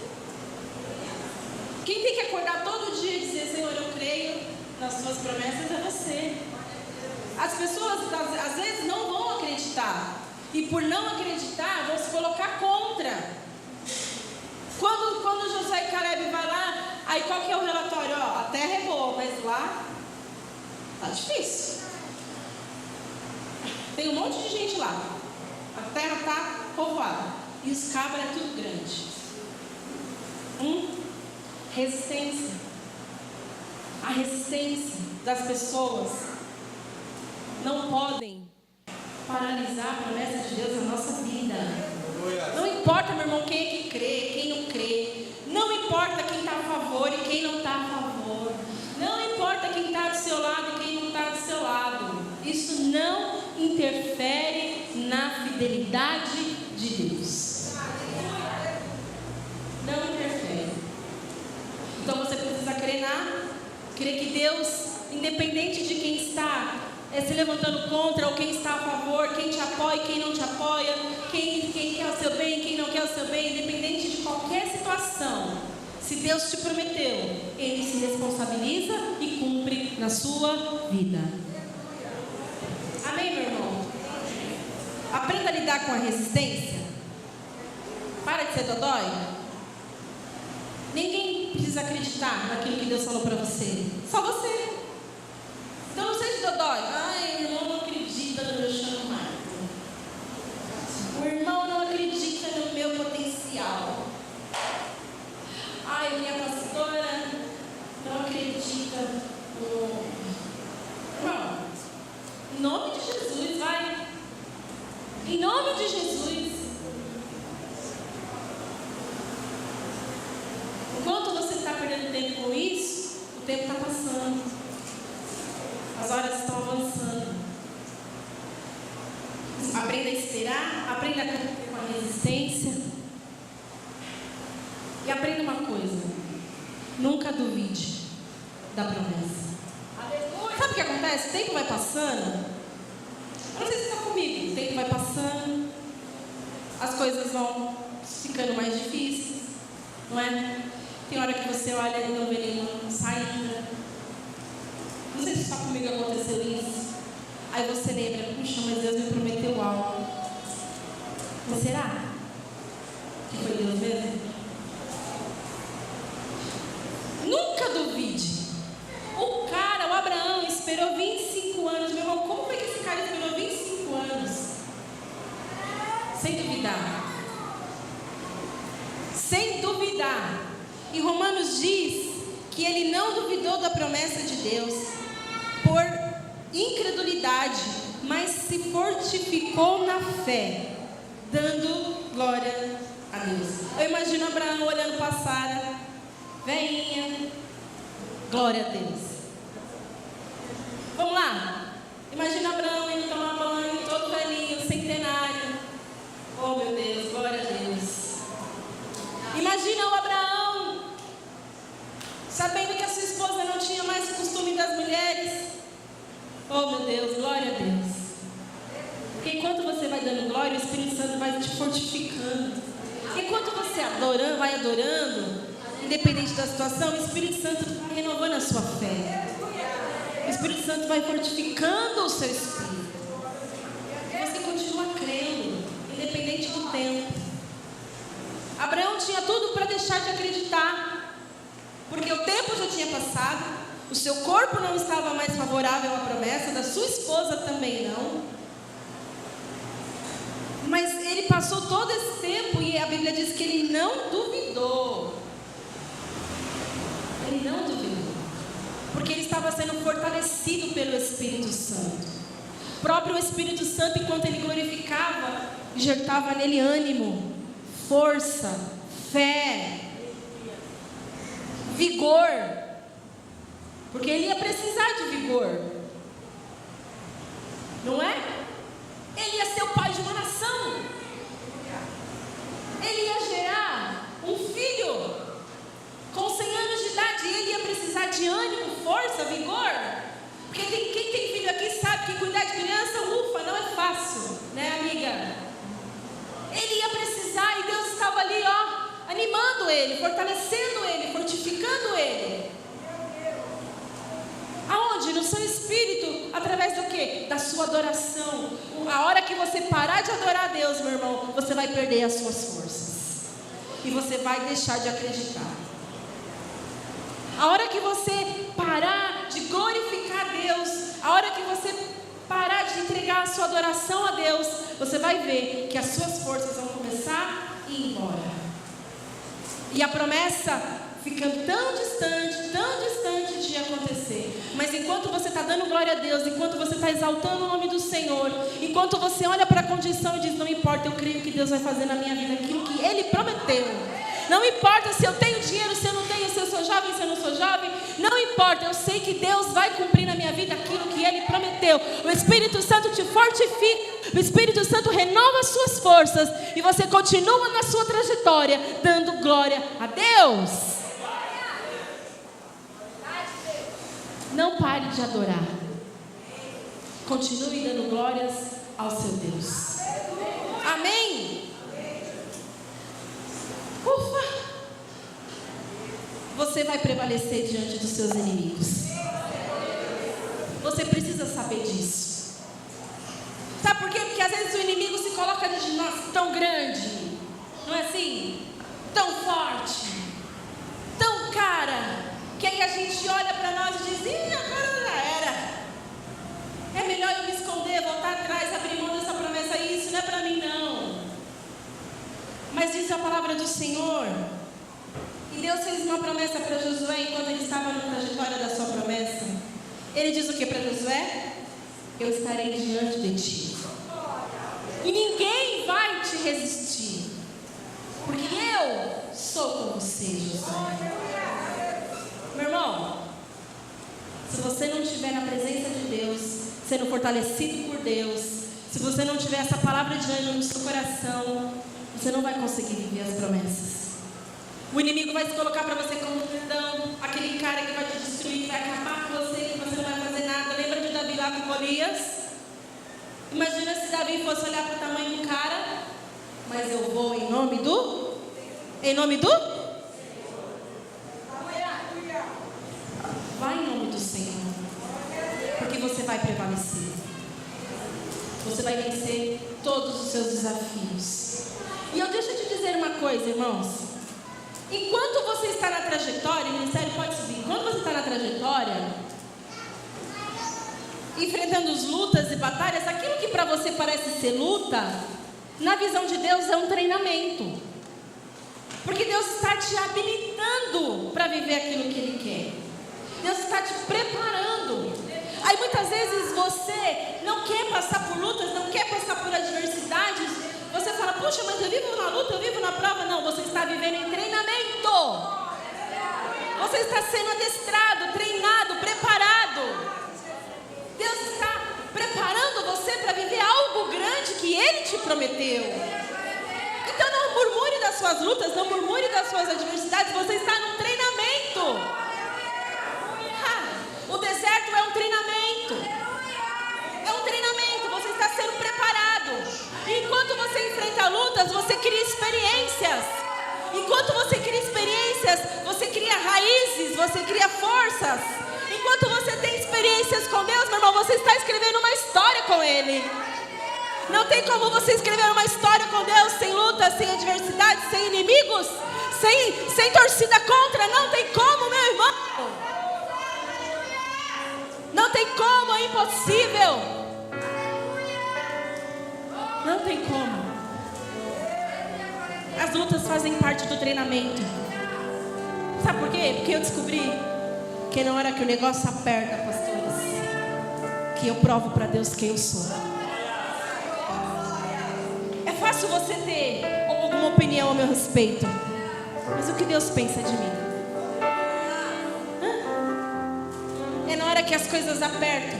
A: Quem tem que acordar todo dia e dizer, Senhor, eu creio nas suas promessas, é você. As pessoas às vezes não vão acreditar. E por não acreditar, vão se colocar contra. Quando Josué e Caleb vai lá, aí qual que é o relatório? A terra é boa, mas lá tá difícil. Tem um monte de gente lá. A terra tá povoada. E os cabras é tudo grande. Resistência. A resistência das pessoas não podem paralisar a promessa de Deus na nossa vida. Não importa, meu irmão, quem é que crê, quem não crê. Não importa quem está a favor e quem não está a favor. Não importa quem está do seu lado e quem não está do seu lado. Isso não interfere na fidelidade de Deus. Não interfere. Então você precisa crer que Deus, independente de quem está se levantando contra ou quem está a favor, quem te apoia e quem não te apoia, quem quer o seu bem, quem não quer o seu bem, independente de qualquer situação, se Deus te prometeu, Ele se responsabiliza e cumpre na sua vida. Amém, meu irmão? Aprenda a lidar com a resistência. Para de ser dodói. Ninguém precisa acreditar naquilo que Deus falou para você. Só você. Então não seja dodói. Ai, irmão, não acredita no meu chamado. O nome de Jesus, vai. Em nome de Jesus. Enquanto você está perdendo tempo com isso, o tempo está passando. As horas estão avançando. Aprenda a esperar, aprenda a conviver com a resistência. E aprenda uma coisa: nunca duvide da promessa. Sabe o que acontece? O tempo vai passando. Eu não sei se você está comigo. O tempo vai passando. As coisas vão ficando mais difíceis. Não é? Tem hora que você olha e não vê nenhuma saída. Não sei se só comigo aconteceu isso. Aí você lembra: puxa, mas Deus me prometeu algo. Mas será que foi Deus mesmo? Nunca duvide. O Abraão, esperou 25 anos. Meu irmão, como foi que esse cara esperou 25 anos? Sem duvidar. Sem duvidar. E Romanos diz que ele não duvidou da promessa de Deus por incredulidade, mas se fortificou na fé, dando glória a Deus. Eu imagino Abraão olhando para Sara, velhinha, glória a Deus. Vamos lá? Imagina Abraão indo tomar banho, todo velhinho, centenário. Oh meu Deus, glória a Deus. Imagina o Abraão sabendo que a sua esposa não tinha mais o costume das mulheres. Oh meu Deus, glória a Deus. Porque enquanto você vai dando glória, o Espírito Santo vai te fortificando. Enquanto você vai adorando, independente da situação, o Espírito Santo vai renovando a sua fé. O Espírito Santo vai fortificando o seu espírito. E você continua crendo, independente do tempo. Abraão tinha tudo para deixar de acreditar, porque o tempo já tinha passado, o seu corpo não estava mais favorável à promessa, da sua esposa também não. Mas ele passou todo esse tempo e a Bíblia diz que ele não duvidou. Ele não duvidou. Porque ele estava sendo fortalecido pelo Espírito Santo. O próprio Espírito Santo, enquanto ele glorificava, injetava nele ânimo, força, fé, vigor. Porque ele ia precisar de vigor. Não é? Ele ia ser o pai de uma nação. Ele ia gerar um filho com 100 anos de idade, e ele ia precisar de ânimo, força, vigor. Porque quem tem filho aqui sabe que cuidar de criança, ufa, não é fácil, né, amiga? Ele ia precisar, e Deus estava ali, ó, animando ele, fortalecendo ele, fortificando ele. Aonde? No seu espírito, através do quê? Da sua adoração. A hora que você parar de adorar a Deus, meu irmão, você vai perder as suas forças. E você vai deixar de acreditar. A hora que você parar de glorificar a Deus, a hora que você parar de entregar a sua adoração a Deus, você vai ver que as suas forças vão começar a ir embora. E a promessa ficando tão distante de acontecer. Mas enquanto você está dando glória a Deus, enquanto você está exaltando o nome do Senhor, enquanto você olha para a condição e diz: não importa, eu creio que Deus vai fazer na minha vida aquilo que Ele prometeu. Não importa se eu tenho dinheiro, se eu não tenho, se eu sou jovem, se eu não sou jovem. Não importa, eu sei que Deus vai cumprir na minha vida aquilo que Ele prometeu. O Espírito Santo te fortifica, o Espírito Santo renova as suas forças, e você continua na sua trajetória, dando glória a Deus. Não pare de adorar. Continue dando glórias ao seu Deus. Amém? Ufa! Você vai prevalecer diante dos seus inimigos. Você precisa saber disso. Sabe por quê? Porque às vezes o inimigo se coloca de nós tão grande, não é assim? Tão forte, tão cara, que aí a gente olha para nós e diz: ih, agora já era. É melhor eu me esconder, voltar atrás, abrir mão dessa promessa. Isso não é para mim não. Mas diz a palavra do Senhor, e Deus fez uma promessa para Josué enquanto ele estava na trajetória da sua promessa. Ele diz o que para Josué? eu estarei diante de ti. E ninguém vai te resistir. Porque eu sou com você, Josué. Meu irmão, se você não estiver na presença de Deus, sendo fortalecido por Deus, se você não tiver essa palavra de ânimo no seu coração, você não vai conseguir viver as promessas. O inimigo vai se colocar para você como aquele cara que vai te destruir, que vai acabar com você, que você não vai fazer nada. Lembra de Davi lá com Golias? Imagina se Davi fosse olhar para o tamanho do cara. Mas eu vou em nome do? Vai em nome do Senhor. Porque você vai prevalecer. Você vai vencer todos os seus desafios. E eu deixo te dizer uma coisa, irmãos. Enquanto você está na trajetória, o ministério pode subir. Enquanto você está na trajetória, enfrentando as lutas e batalhas, aquilo que para você parece ser luta, na visão de Deus é um treinamento. Porque Deus está te habilitando para viver aquilo que Ele quer. Deus está te preparando. Aí muitas vezes você não quer passar por lutas, não quer passar por adversidades. Você fala, puxa, mas eu vivo na luta, eu vivo na prova. Não, você está vivendo em treinamento. Você está sendo adestrado, treinado, preparado. Deus está preparando você para viver algo grande que Ele te prometeu. Então não murmure das suas lutas, não murmure das suas adversidades. Você está num treinamento. O deserto é um treinamento. É um treinamento, você está sendo preparado. E enquanto você enfrenta lutas, você cria experiências. Enquanto você cria experiências, você cria raízes, você cria forças. Enquanto você tem experiências com Deus, meu irmão, você está escrevendo uma história com Ele. Não tem como você escrever uma história com Deus sem lutas, sem adversidade, sem inimigos, sem torcida contra. Não tem como, meu irmão. Não tem como, é impossível. Não tem como. As lutas fazem parte do treinamento. Sabe por quê? Porque eu descobri que na hora que o negócio aperta, pastores, que eu provo para Deus quem eu sou. É fácil você ter alguma opinião a meu respeito, mas o que Deus pensa de mim? É na hora que as coisas apertam.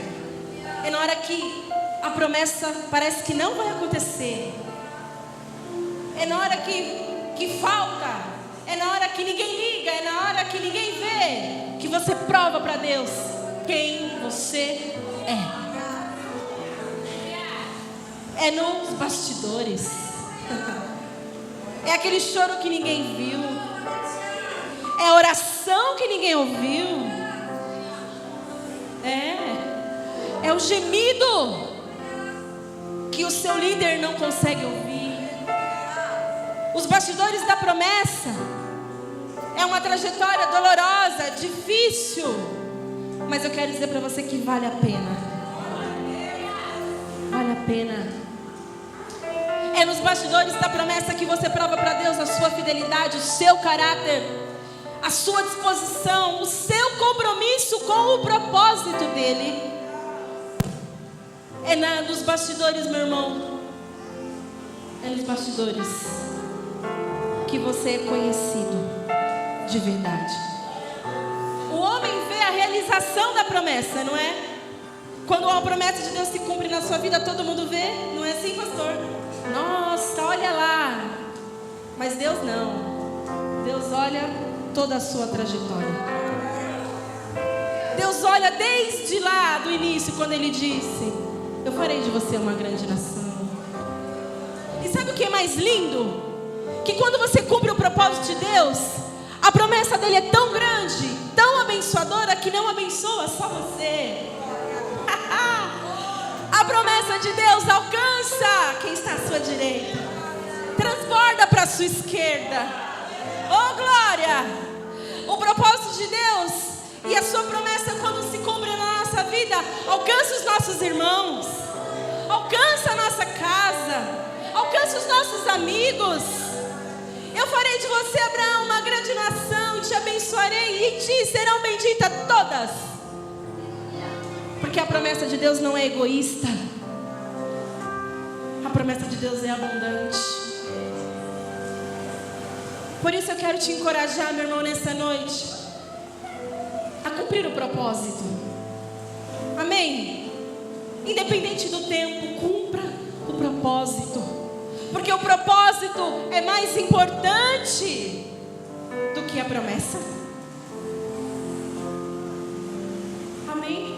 A: É na hora que a promessa parece que não vai acontecer. É na hora que falta. É na hora que ninguém liga. É na hora que ninguém vê, que você prova para Deus quem você é. É nos bastidores. É aquele choro que ninguém viu. É a oração que ninguém ouviu. É o gemido que o seu líder não consegue ouvir. Os bastidores da promessa é uma trajetória dolorosa, difícil, mas eu quero dizer para você que vale a pena. Vale a pena. É nos bastidores da promessa que você prova para Deus a sua fidelidade, o seu caráter, a sua disposição, o seu compromisso com o propósito dele. É nos bastidores, meu irmão. É nos bastidores que você é conhecido de verdade. O homem vê a realização da promessa, não é? Quando a promessa de Deus se cumpre na sua vida, todo mundo vê. Não é assim, pastor? Nossa, olha lá. Mas Deus não. Deus olha toda a sua trajetória. Deus olha desde lá do início, quando Ele disse: eu farei de você uma grande nação. E sabe o que é mais lindo? Que quando você cumpre o propósito de Deus, a promessa dele é tão grande, tão abençoadora, que não abençoa só você. A promessa de Deus alcança quem está à sua direita, transborda para a sua esquerda. Oh glória! O propósito de Deus e a sua promessa, quando se cumpre na nossa vida, alcança os nossos irmãos, alcança a nossa casa, alcança os nossos amigos. Eu farei de você, Abraão, uma grande nação, te abençoarei e em ti serão benditas todas. Porque Porque a promessa de Deus não é egoísta. A promessa de Deus é abundante. Por isso eu quero te encorajar, meu irmão, nessa noite, a cumprir o propósito. Amém? Independente do tempo, cumpra o propósito. Porque o propósito é mais importante do que a promessa. Amém?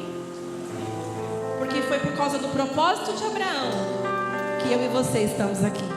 A: Porque foi por causa do propósito de Abraão que eu e você estamos aqui.